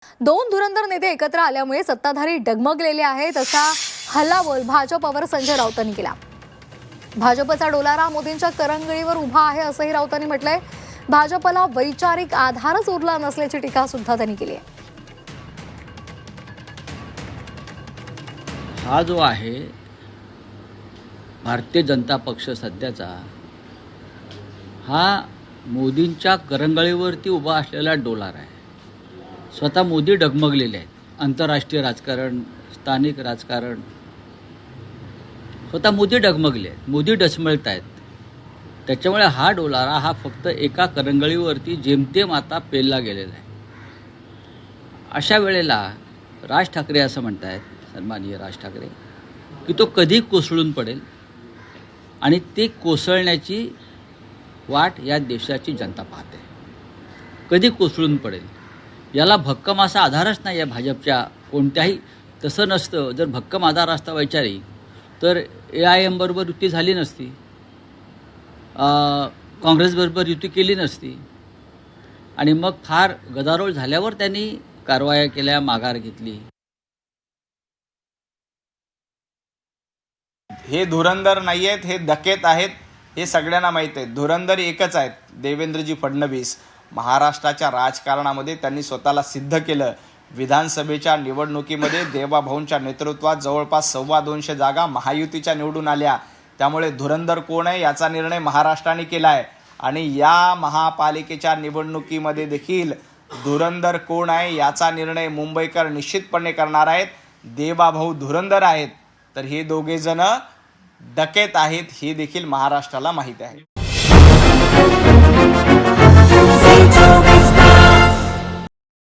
दोन धुरंधर नेते एकत्र आल्यामुळे सत्ताधारी डगमगलेले आहेत असा हल्लाबोल भाजपवर संजय राऊतांनी केला। भाजपचा डोलारा मोदींच्या करंगळीवर उभा आहे असंही राऊतांनी म्हटलंय। भाजपला वैचारिक आधारच उरला नसल्याची टीका सुद्धा त्यांनी केली आहे। हा जो आहे भारतीय जनता पक्ष सध्याचा, हा मोदींच्या करंगळीवरती उभा असलेला डोलारा आहे। स्वतः मोदी डगमगलेले आहेत। आंतरराष्ट्रीय राजकारण, स्थानिक राजकारण, स्वतः मोदी डगमगले आहेत, मोदी डचमळत आहेत। त्याच्यामुळे हा डोलारा हा फक्त एका करंगळीवरती जेमतेम आता पेलला गेलेला आहे। अशा वेळेला राज ठाकरे असं म्हणतायत, सन्माननीय राज ठाकरे, की तो कधी कोसळून पडेल आणि ते कोसळण्याची वाट या देशाची जनता पाहते। कधी कोसळून पडेल याला भक्कम असा आधारच नाही आहे भाजपच्या कोणत्याही। तसं नसतं, जर भक्कम आधार असता वैचारिक तर AIM बरोबर युती झाली नसती, काँग्रेसबरोबर युती केली नसती आणि मग फार गदारोळ झाल्यावर त्यांनी कारवाया केल्या, माघार घेतली। हे धुरंधर नाही आहेत, हे डकेत आहेत, हे सगळ्यांना माहीत आहे। धुरंधर एकच आहेत, देवेंद्रजी फडणवीस। महाराष्ट्राच्या राजकारणामध्ये त्यांनी स्वतःला सिद्ध केलं। विधानसभेच्या निवडणुकीमध्ये देवाभाऊंच्या नेतृत्वात जवळपास 225 जागा महायुतीच्या निवडून आल्या। त्यामुळे धुरंधर कोण आहे याचा निर्णय महाराष्ट्राने केला आहे आणि या महापालिकेच्या निवडणुकीमध्ये देखील धुरंधर कोण आहे याचा निर्णय मुंबईकर निश्चितपणे करणार आहेत। देवाभाऊ धुरंधर आहेत, तर हे दोघे जण डकेत आहेत हे देखील महाराष्ट्राला माहीत आहे।